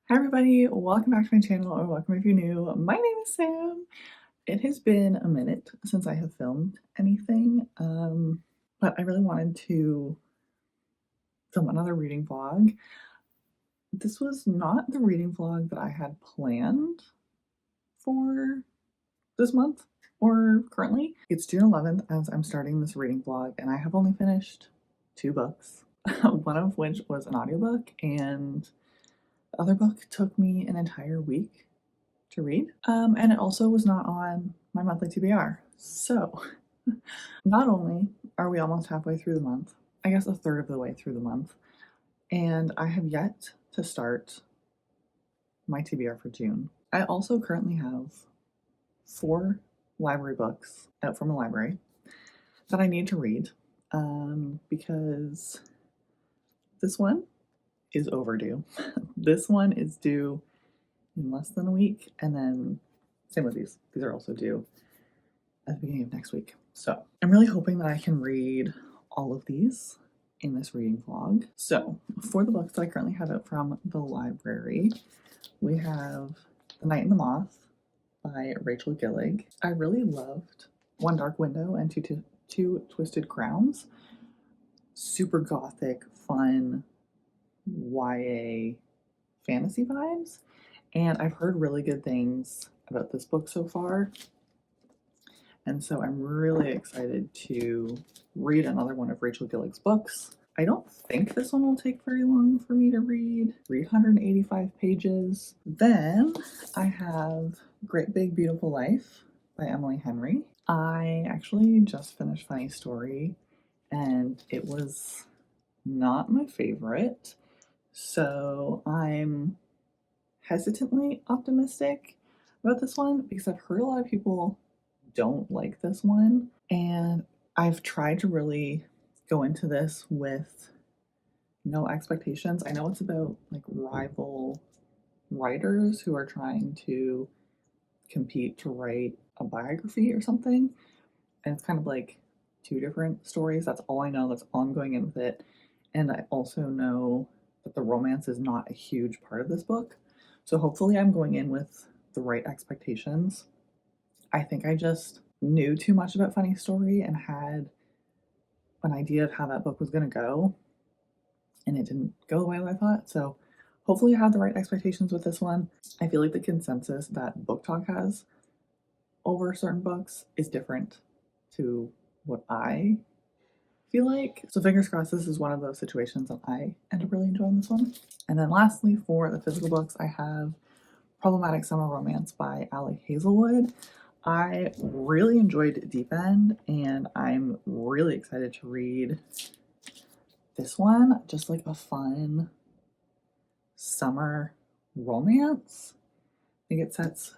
Hi everybody, welcome back to my channel, or welcome if you're new. My name is Sam. It has been a minute since I have filmed anything, but I really wanted to film another reading vlog. This was not the reading vlog that I had planned for this month or currently. It's June 11th as I'm starting this reading vlog, and I have only finished 2 books, one of which was an audiobook, and the other book took me an entire week to read. And it also was not on my monthly TBR. So not only are we almost halfway through the month, I guess a third of the way through the month, and I have yet to start my TBR for June. I also currently have 4 library books out from the library that I need to read because this one is overdue. This one is due in less than a week, and then same with these. These are also due at the beginning of next week. So I'm really hoping that I can read all of these in this reading vlog. So for the books that I currently have out from the library, we have The Night and the Moth by Rachel Gillig. I really loved One Dark Window and Two Twisted Crowns. Super gothic, fun YA fantasy vibes. And I've heard really good things about this book so far. And so I'm really excited to read another one of Rachel Gillig's books. I don't think this one will take very long for me to read, 385 pages. Then I have Great Big Beautiful Life by Emily Henry. I actually just finished Funny Story, and it was not my favorite. So I'm hesitantly optimistic about this one because I've heard a lot of people don't like this one, and I've tried to really go into this with no expectations. I know it's about like rival writers who are trying to compete to write a biography or something, and it's kind of like 2 different stories. That's all I know. That's all I'm going in with it. And I also know that the romance is not a huge part of this book, so hopefully I'm going in with the right expectations. I think I just knew too much about Funny Story and had an idea of how that book was going to go, and it didn't go the way that I thought. So hopefully I have the right expectations with this one. I feel like the consensus that Book Talk has over certain books is different to what I feel like. So fingers crossed this is one of those situations that I end up really enjoying this one. And then lastly, for the physical books, I have Problematic Summer Romance by Ali Hazelwood. I really enjoyed Deep End, and I'm really excited to read this one. Just like a fun summer romance. I think it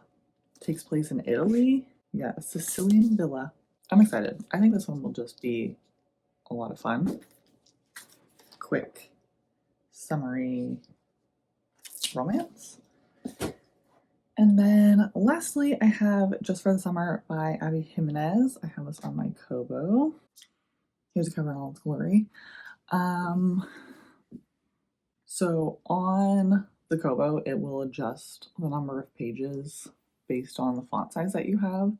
takes place in Italy. Yeah, a Sicilian villa. I'm excited. I think this one will just be a lot of fun. Quick, summery romance. And then lastly, I have Just for the Summer by Abby Jimenez. I have this on my Kobo. Here's a cover in all its glory. So on the Kobo, it will adjust the number of pages based on the font size that you have.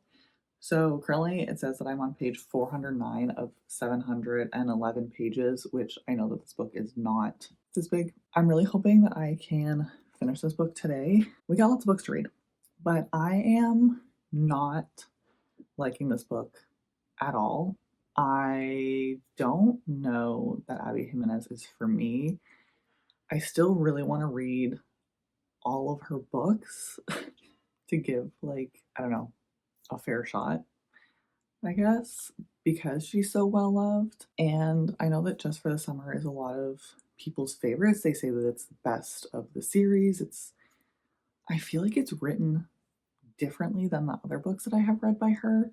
So currently it says that I'm on page 409 of 711 pages, which I know that this book is not this big. I'm really hoping that I can finish this book today. We got lots of books to read, but I am not liking this book at all. I don't know that Abby Jimenez is for me. I still really want to read all of her books to give, like, I don't know, a fair shot, I guess, because she's so well loved. And I know that Just for the Summer is a lot of people's favorites. They say that it's the best of the series. I feel like it's written differently than the other books that I have read by her.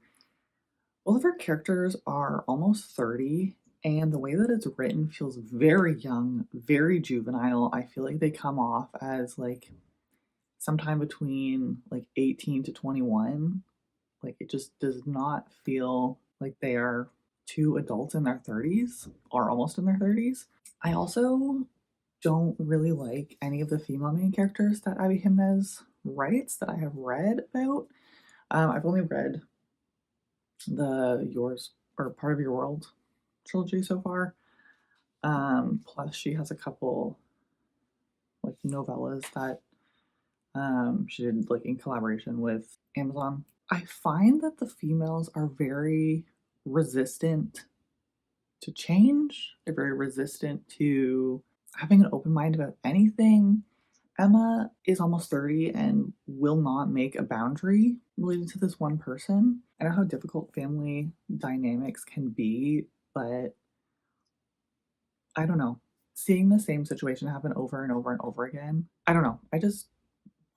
Both of her characters are almost 30, and the way that it's written feels very young, very juvenile. I feel like they come off as like sometime between like 18 to 21. Like it just does not feel like they are 2 adults in their 30s or almost in their 30s. I also don't really like any of the female main characters that Abby Jimenez writes that I have read about. I've only read the Yours or Part of Your World trilogy so far. Plus, she has a couple like novellas that she did like in collaboration with Amazon. I find that the females are very resistant to change. They're very resistant to having an open mind about anything. Emma is almost 30 and will not make a boundary related to this one person. I know how difficult family dynamics can be, but I don't know. Seeing the same situation happen over and over and over again, I don't know. I just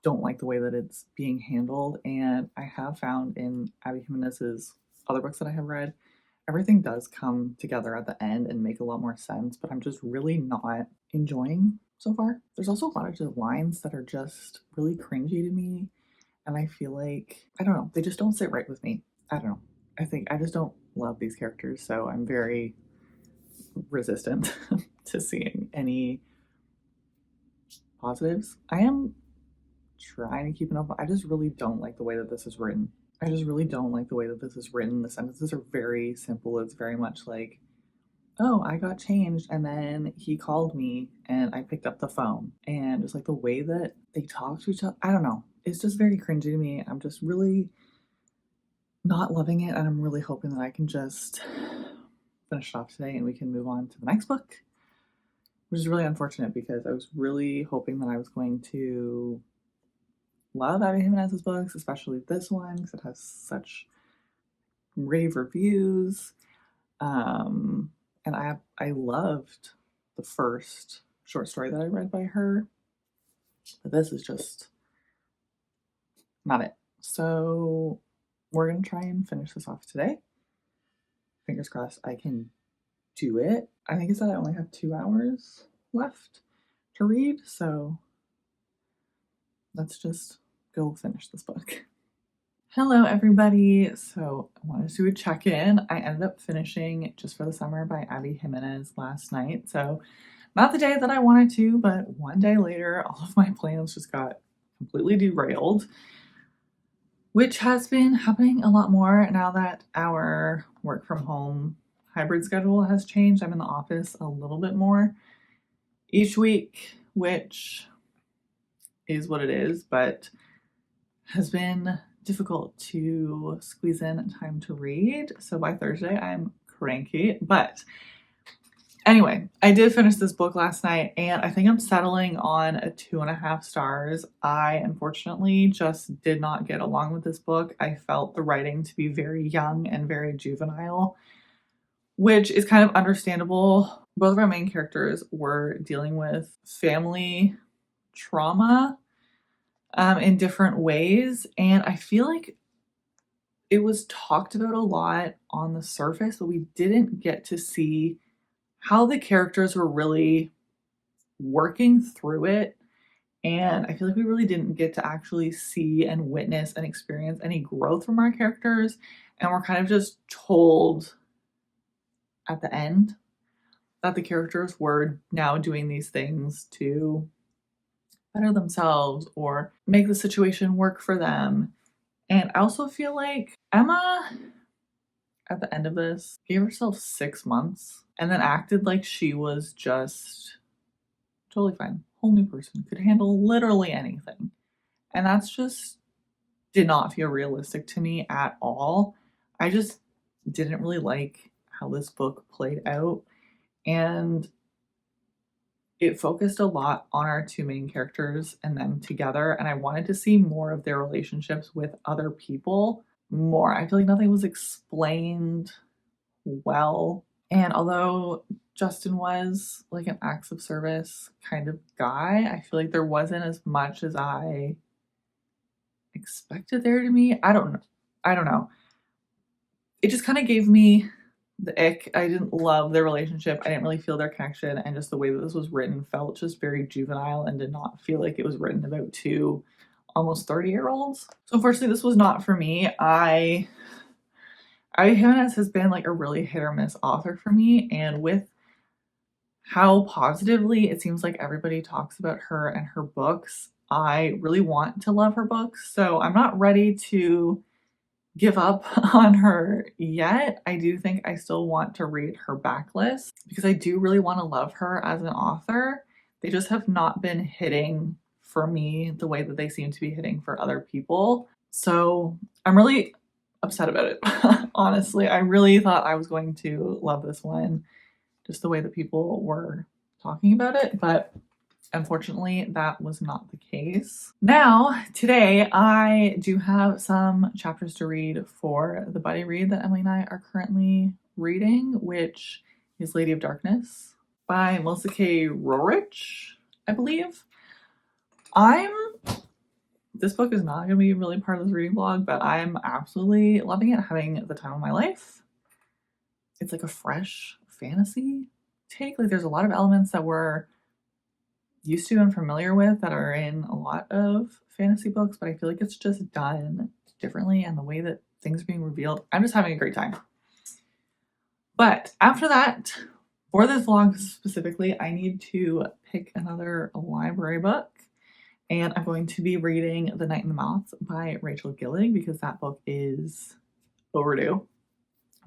don't like the way that it's being handled. And I have found in Abby Jimenez's other books that I have read, everything does come together at the end and make a lot more sense, but I'm just really not enjoying so far. There's also a lot of just lines that are just really cringy to me. And I feel like, I don't know, they just don't sit right with me. I don't know. I think I just don't love these characters. So I'm very resistant to seeing any positives. I am trying to keep it up. I just really don't like the way that this is written. I just really don't like the way that this is written. The sentences are very simple. It's very much like, oh, I got changed and then he called me and I picked up the phone. And just like the way that they talk to each other, I don't know. It's just very cringy to me. I'm just really not loving it. And I'm really hoping that I can just finish it off today and we can move on to the next book, which is really unfortunate because I was really hoping that I was going to love Abby Jimenez's books, especially this one because it has such rave reviews. And I loved the first short story that I read by her, but this is just not it. So we're gonna try and finish this off today. Fingers crossed I can do it. I think I said I only have 2 hours left to read, so let's just go finish this book. Hello everybody. So I wanted to do a check-in. I ended up finishing Just for the Summer by Abby Jimenez last night. So not the day that I wanted to, but one day later, all of my plans just got completely derailed, which has been happening a lot more now that our work from home hybrid schedule has changed. I'm in the office a little bit more each week, which is what it is, but has been difficult to squeeze in time to read. So by Thursday, I'm cranky. But anyway, I did finish this book last night and I think I'm settling on a 2.5 stars. I unfortunately just did not get along with this book. I felt the writing to be very young and very juvenile, which is kind of understandable. Both of our main characters were dealing with family trauma in different ways. And I feel like it was talked about a lot on the surface, but we didn't get to see how the characters were really working through it. And I feel like we really didn't get to actually see and witness and experience any growth from our characters. And we're kind of just told at the end that the characters were now doing these things to better themselves or make the situation work for them. And I also feel like Emma, at the end of this, gave herself 6 months and then acted like she was just totally fine. Whole new person, could handle literally anything. And that's just did not feel realistic to me at all. I just didn't really like how this book played out. And it focused a lot on our 2 main characters and them together. And I wanted to see more of their relationships with other people more. I feel like nothing was explained well. And although Justin was like an acts of service kind of guy, I feel like there wasn't as much as I expected there to be. I don't know. It just kind of gave me the ick. I didn't love their relationship. I didn't really feel their connection, and just the way that this was written felt just very juvenile and did not feel like it was written about 2 almost 30-year-olds. So unfortunately, this was not for me. Abby Jimenez has been like a really hit or miss author for me, and with how positively it seems like everybody talks about her and her books. I really want to love her books, so I'm not ready to give up on her yet. I do think I still want to read her backlist because I do really want to love her as an author. They just have not been hitting for me the way that they seem to be hitting for other people. So I'm really upset about it. Honestly, I really thought I was going to love this one, just the way that people were talking about it, but unfortunately, that was not the case. Now, today, I do have some chapters to read for the buddy read that Emily and I are currently reading, which is Lady of Darkness by Melissa K. Rorich, I believe. This book is not going to be really part of this reading vlog, but I'm absolutely loving it, having the time of my life. It's like a fresh fantasy take. Like, there's a lot of elements that we're used to and familiar with that are in a lot of fantasy books, but I feel like it's just done differently, and the way that things are being revealed, I'm just having a great time. But after that, for this vlog specifically, I need to pick another library book, and I'm going to be reading The Night and the Moth by Rachel Gillig because that book is overdue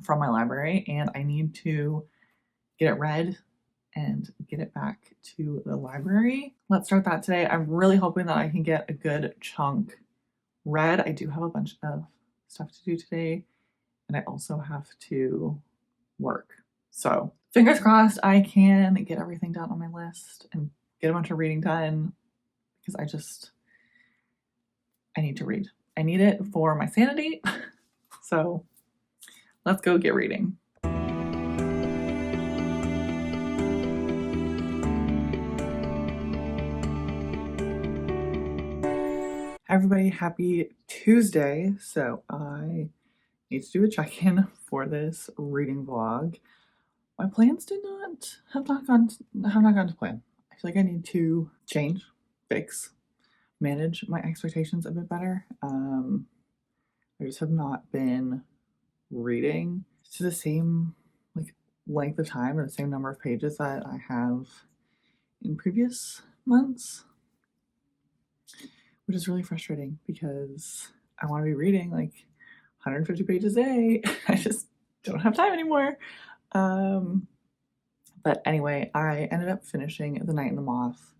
from my library, and I need to get it read and get it back to the library. Let's start that today. I'm really hoping that I can get a good chunk read. I do have a bunch of stuff to do today, and I also have to work. So fingers crossed I can get everything done on my list and get a bunch of reading done, because I need to read. I need it for my sanity. So let's go get reading. Hi everybody, happy Tuesday. So I need to do a check-in for this reading vlog. My plans have not gone to plan. I feel like I need to change, fix, manage my expectations a bit better. I just have not been reading to the same length of time or the same number of pages that I have in previous months, which is really frustrating because I want to be reading 150 pages a day. I just don't have time anymore. But anyway, I ended up finishing The Night and the Moth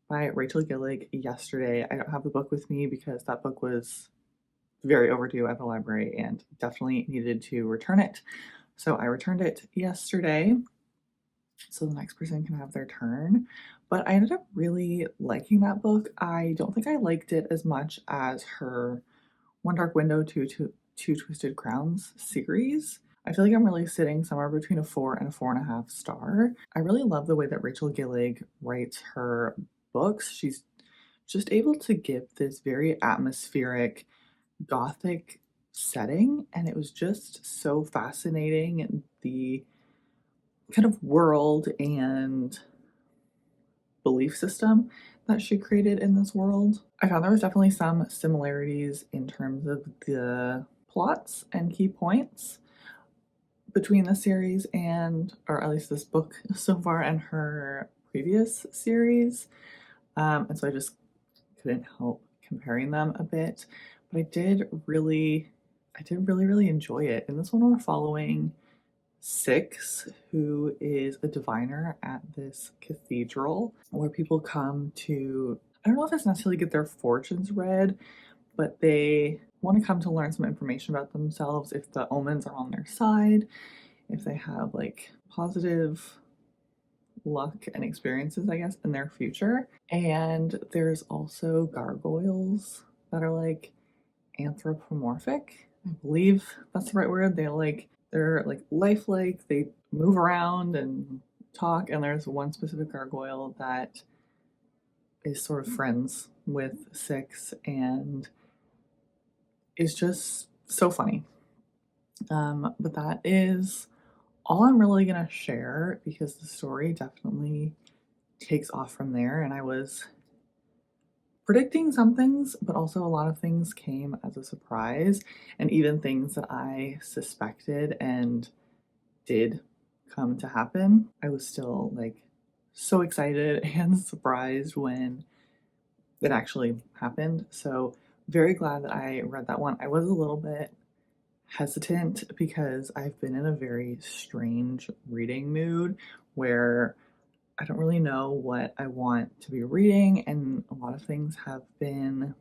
by Rachel Gillig yesterday. I don't have the book with me because that book was very overdue at the library and definitely needed to return it. So I returned it yesterday so the next person can have their turn. But I ended up really liking that book. I don't think I liked it as much as her One Dark Window, Two Twisted Crowns series. I feel like I'm really sitting somewhere between a 4 and a 4.5 star. I really love the way that Rachel Gillig writes her books. She's just able to give this very atmospheric, gothic setting, and it was just so fascinating. The kind of world and belief system that she created in this world. I found there was definitely some similarities in terms of the plots and key points between the series or at least this book so far, and her previous series. And so I just couldn't help comparing them a bit. But I did really enjoy it. In this one, we're following Six, who is a diviner at this cathedral where people come to, I don't know if it's necessarily get their fortunes read, but they want to come to learn some information about themselves, if the omens are on their side, if they have positive luck and experiences, I guess, in their future. And there's also gargoyles that are anthropomorphic. I believe that's the right word. They're lifelike, they move around and talk, and there's one specific gargoyle that is sort of friends with Six and is just so funny. But that is all I'm really gonna share, because the story definitely takes off from there, and I was predicting some things, but also a lot of things came as a surprise, and even things that I suspected and did come to happen, I was still so excited and surprised when it actually happened. So very glad that I read that one. I was a little bit hesitant because I've been in a very strange reading mood where I don't really know what I want to be reading, and a lot of things have been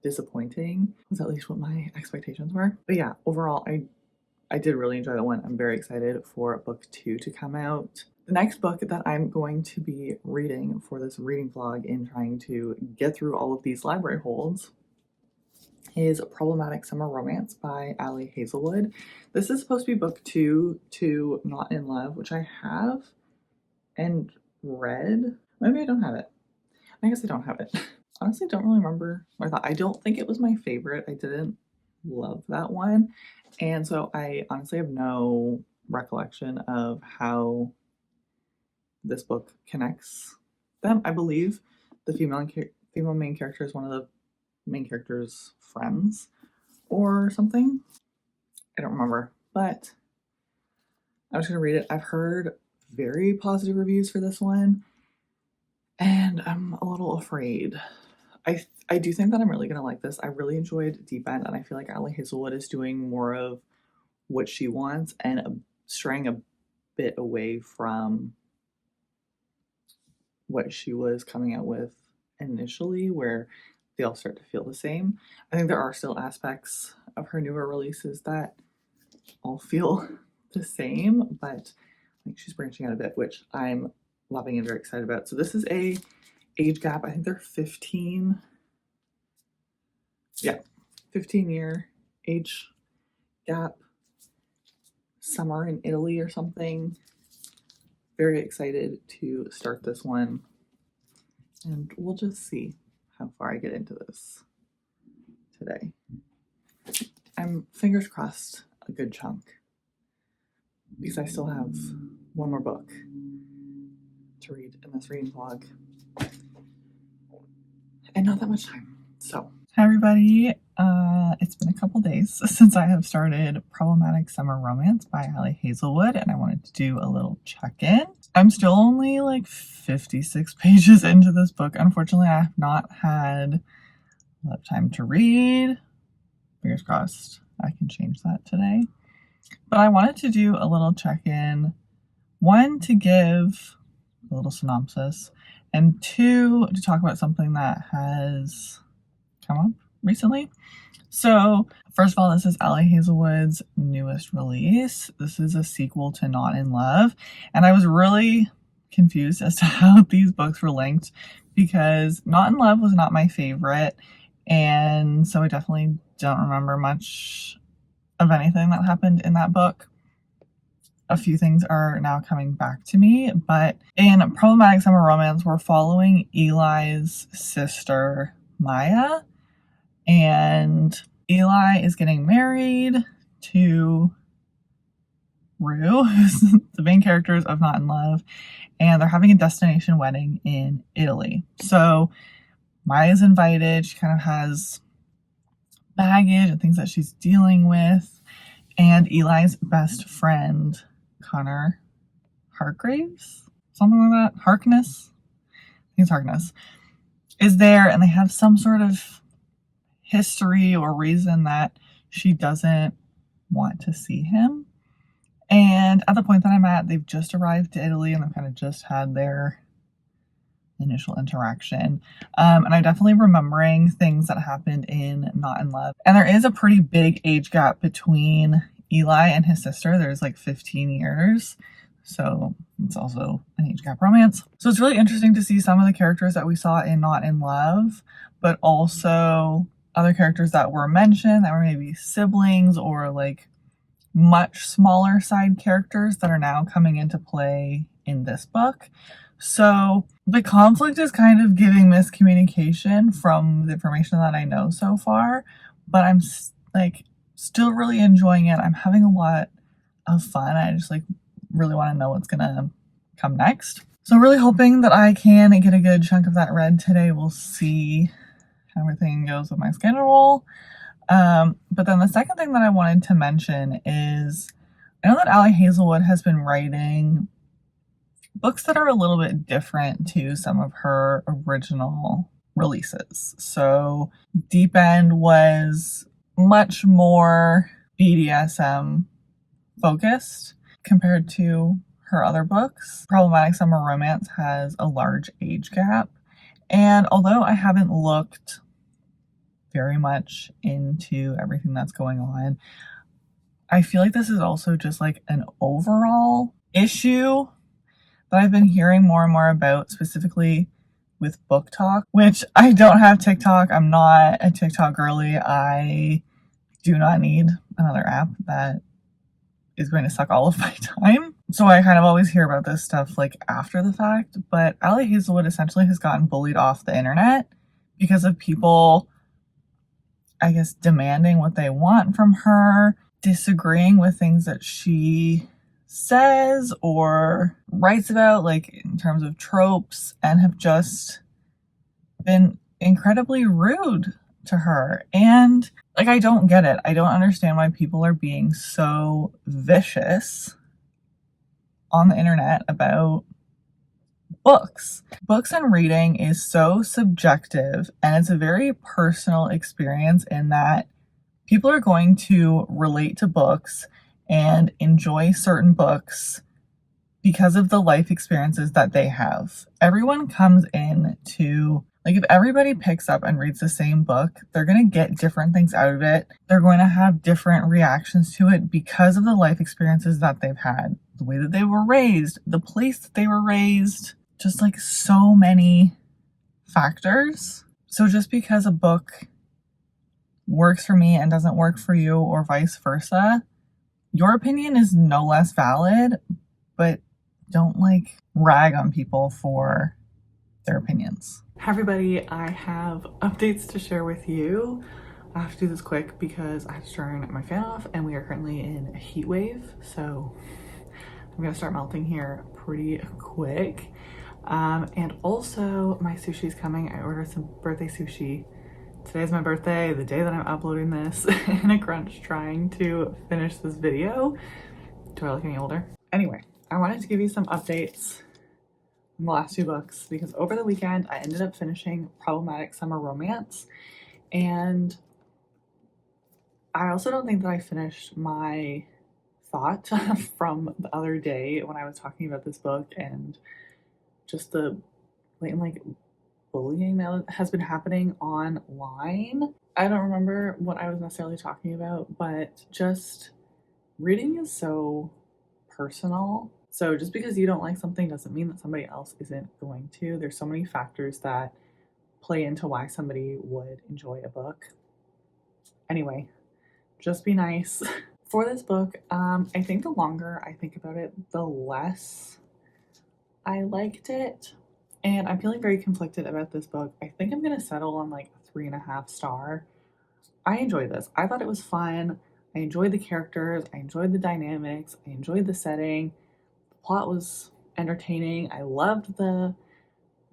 disappointing. Was at least what my expectations were. But yeah, overall, I did really enjoy that one. I'm very excited for book 2 to come out. The next book that I'm going to be reading for this reading vlog in trying to get through all of these library holds is Problematic Summer Romance by Ali Hazelwood. This is supposed to be book 2 to Not in Love, which I have and read. Maybe I don't have it. I guess I don't have it. Honestly, don't really remember what I thought. I don't think it was my favorite. I didn't love that one. And so I honestly have no recollection of how this book connects them. I believe the female main character is one of the main character's friends or something. I don't remember, but I was going to read it. I've heard very positive reviews for this one, and I'm a little afraid. I do think that I'm really going to like this. I really enjoyed Deep End, and I feel like Ali Hazelwood is doing more of what she wants and straying a bit away from what she was coming out with initially, where they all start to feel the same. I think there are still aspects of her newer releases that all feel the same, but I think she's branching out a bit, which I'm loving and very excited about. So this is a age gap. I think they're 15. Yeah, 15-year age gap. Summer in Italy or something. Very excited to start this one, and we'll just see how far I get into this today. I'm fingers crossed a good chunk because I still have one more book to read in this reading vlog and not that much time. So, hi everybody. It's been a couple days since I have started Problematic Summer Romance by Ali Hazelwood, and I wanted to do a little check-in. I'm still only like 56 pages into this book. Unfortunately, I have not had a lot of time to read. Fingers crossed I can change that today. But I wanted to do a little check-in. One, to give a little synopsis, and two, to talk about something that has come up recently. So, first of all, this is Ali Hazelwood's newest release. This is a sequel to Not in Love, and I was really confused as to how these books were linked because Not in Love was not my favorite, and so I definitely don't remember much of anything that happened in that book. A few things are now coming back to me, but in Problematic Summer Romance, we're following Eli's sister, Maya, and Eli is getting married to Rue, who's the main characters of Not in Love, and they're having a destination wedding in Italy. So Maya's invited. She kind of has baggage and things that she's dealing with, and Eli's best friend, Connor Hargraves, something like that, Harkness, I think it's Harkness, is there, and they have some sort of history or reason that she doesn't want to see him. And at the point that I'm at, they've just arrived to Italy and they've kind of just had their initial interaction. And I'm definitely remembering things that happened in Not in Love. And there is a pretty big age gap between Eli and his sister. There's like 15 years. So it's also an age gap romance. So it's really interesting to see some of the characters that we saw in Not in Love, but also other characters that were mentioned that were maybe siblings or like much smaller side characters that are now coming into play in this book. So the conflict is kind of giving miscommunication from the information that I know so far, but I'm like still really enjoying it. I'm having a lot of fun. I just like really want to know what's gonna come next. So really hoping that I can get a good chunk of that read today. We'll see how everything goes with my schedule. But then the second thing that I wanted to mention is I know that Ali Hazelwood has been writing books that are a little bit different to some of her original releases. So Deep End was much more BDSM focused compared to her other books. Problematic Summer Romance has a large age gap. And although I haven't looked very much into everything that's going on, I feel like this is also just like an overall issue that I've been hearing more and more about, specifically with Book Talk, which I don't have TikTok. I'm not a TikTok girly. I do not need another app that is going to suck all of my time. So I kind of always hear about this stuff like after the fact, but Allie Hazelwood essentially has gotten bullied off the internet because of people, I guess, demanding what they want from her, disagreeing with things that she says or writes about, like in terms of tropes, and have just been incredibly rude to her. And like, I don't get it. I don't understand why people are being so vicious on the internet about books. Books and reading is so subjective, and it's a very personal experience in that people are going to relate to books and enjoy certain books because of the life experiences that they have. Everyone comes in to, like, if everybody picks up and reads the same book, they're going to get different things out of it. They're going to have different reactions to it because of the life experiences that they've had, the way that they were raised, the place that they were raised, just like so many factors. So just because a book works for me and doesn't work for you, or vice versa, your opinion is no less valid, but don't like rag on people for their opinions. Hi everybody, I have updates to share with you. I have to do this quick because I have to turn my fan off and we are currently in a heat wave, so I'm gonna start melting here pretty quick. And also my sushi is coming. I ordered some birthday sushi. Today's my birthday, the day that I'm uploading this, in a crunch trying to finish this video. Do I look any older? Anyway, I wanted to give you some updates on the last two books because over the weekend I ended up finishing Problematic Summer Romance, and I also don't think that I finished my thought from the other day when I was talking about this book and just the blatant like bullying that has been happening online. I don't remember what I was necessarily talking about, but just reading is so personal. So just because you don't like something doesn't mean that somebody else isn't going to. There's so many factors that play into why somebody would enjoy a book. Anyway, just be nice. For this book, I think the longer I think about it, the less I liked it. And I'm feeling very conflicted about this book. I think I'm gonna settle on like a 3.5 star. I enjoyed this. I thought it was fun. I enjoyed the characters. I enjoyed the dynamics. I enjoyed the setting. The plot was entertaining. I loved the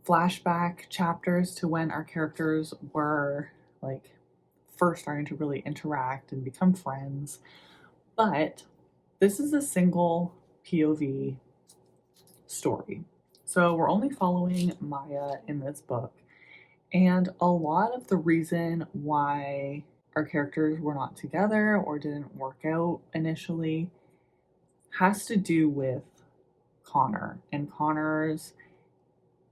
flashback chapters to when our characters were like first starting to really interact and become friends. But this is a single POV story. So we're only following Maya in this book. And a lot of the reason why our characters were not together or didn't work out initially has to do with Connor and Connor's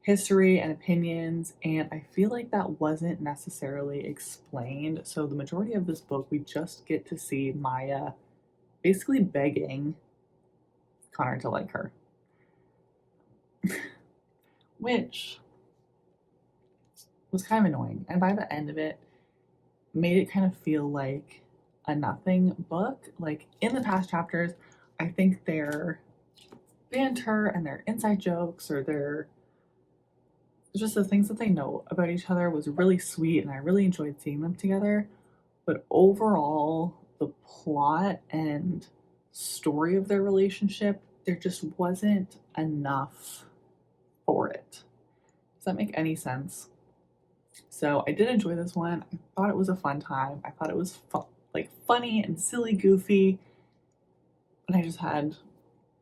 history and opinions, and I feel like that wasn't necessarily explained. So the majority of this book, we just get to see Maya basically begging Connor to like her. Which was kind of annoying, and by the end of it made it kind of feel like a nothing book. Like in the past chapters, I think their banter and their inside jokes or their just the things that they know about each other was really sweet, and I really enjoyed seeing them together. But overall, the plot and story of their relationship, there just wasn't enough for it. Does that make any sense? So I did enjoy this one. I thought it was a fun time. I thought it was like funny and silly, goofy, and I just had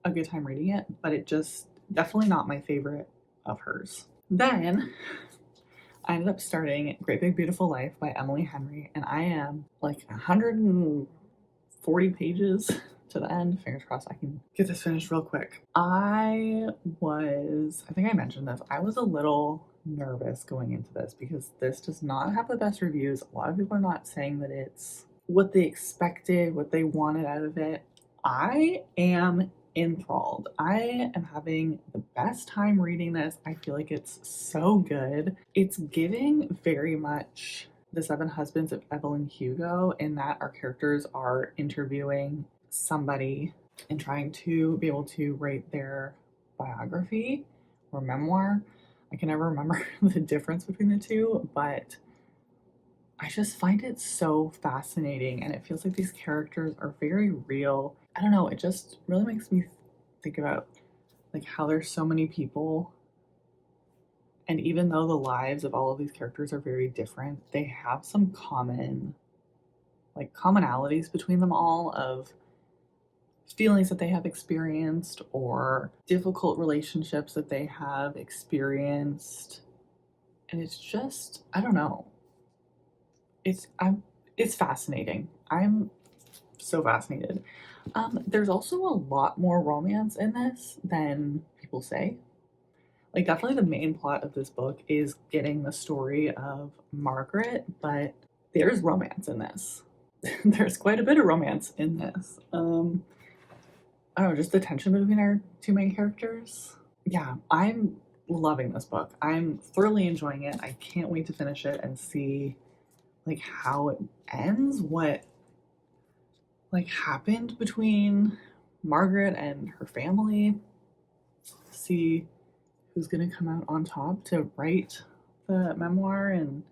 a good time reading it. But it just Definitely not my favorite of hers. Then I ended up starting Great Big Beautiful Life by Emily Henry, and I am like 140 pages to the end. Fingers crossed I can get this finished real quick. I think I mentioned this, I was a little nervous going into this because this does not have the best reviews. A lot of people are not saying that it's what they expected, what they wanted out of it. I am enthralled. I am having the best time reading this. I feel like it's so good. It's giving very much The Seven Husbands of Evelyn Hugo, in that our characters are interviewing somebody and trying to be able to write their biography or memoir. I can never remember the difference between the two, but I just find it so fascinating, and it feels like these characters are very real. I don't know, it just really makes me think about like how there's so many people, and even though the lives of all of these characters are very different, they have some commonalities between them all, of feelings that they have experienced or difficult relationships that they have experienced. And it's just, I don't know, it's fascinating. I'm so fascinated. There's also a lot more romance in this than people say. Like, definitely the main plot of this book is getting the story of Margaret, but there's romance in this. There's quite a bit of romance in this. I don't know, just the tension between our two main characters. Yeah, I'm loving this book. I'm thoroughly enjoying it. I can't wait to finish it and see like how it ends, what like happened between Margaret and her family. See who's going to come out on top to write the memoir, and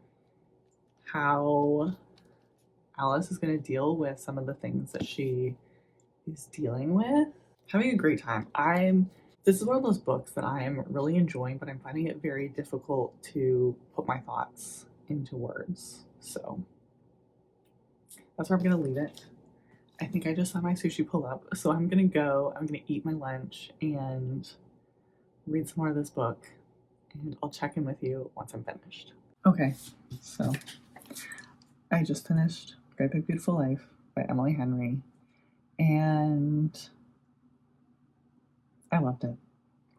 how Alice is going to deal with some of the things that she is dealing with. Having a great time. This is one of those books that I am really enjoying, but I'm finding it very difficult to put my thoughts into words. So that's where I'm going to leave it. I think I just saw my sushi pull up, so I'm going to eat my lunch and read some more of this book, and I'll check in with you once I'm finished. Okay, so I just finished Great Big Beautiful Life by Emily Henry, and I loved it.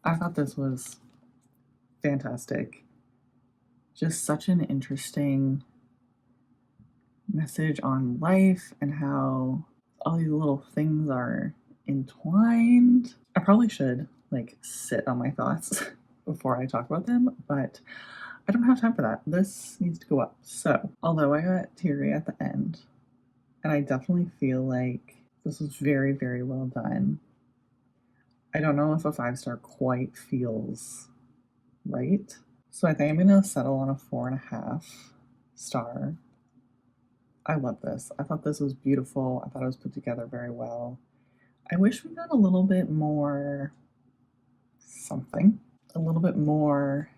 I thought this was fantastic. Just such an interesting message on life and how all these little things are entwined. I probably should like sit on my thoughts before I talk about them, but I don't have time for that. This needs to go up. So, although I got teary at the end, and I definitely feel like this was very, very well done, I don't know if a 5-star quite feels right. So I think I'm gonna settle on a 4.5 star. I love this. I thought this was beautiful. I thought it was put together very well. I wish we got a little bit more something, a little bit more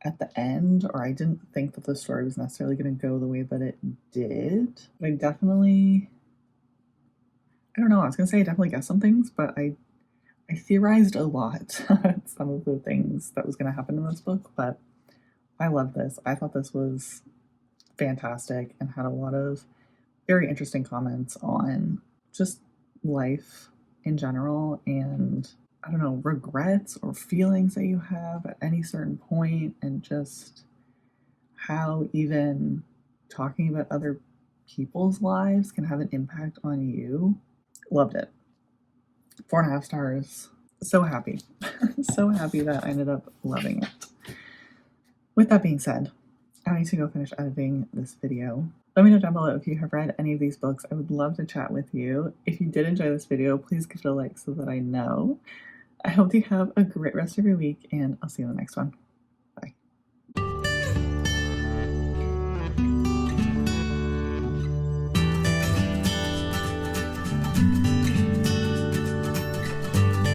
at the end, or I didn't think that the story was necessarily going to go the way that it did. But I don't know, I was going to say I definitely guessed some things, but I theorized a lot some of the things that was going to happen in this book, but I love this. I thought this was fantastic and had a lot of very interesting comments on just life in general, and I don't know, regrets or feelings that you have at any certain point, and just how even talking about other people's lives can have an impact on you. Loved it. 4.5 stars. So happy. So happy that I ended up loving it. With that being said, I need to go finish editing this video. Let me know down below if you have read any of these books. I would love to chat with you. If you did enjoy this video, please give it a like so that I know. I hope you have a great rest of your week, and I'll see you in the next one.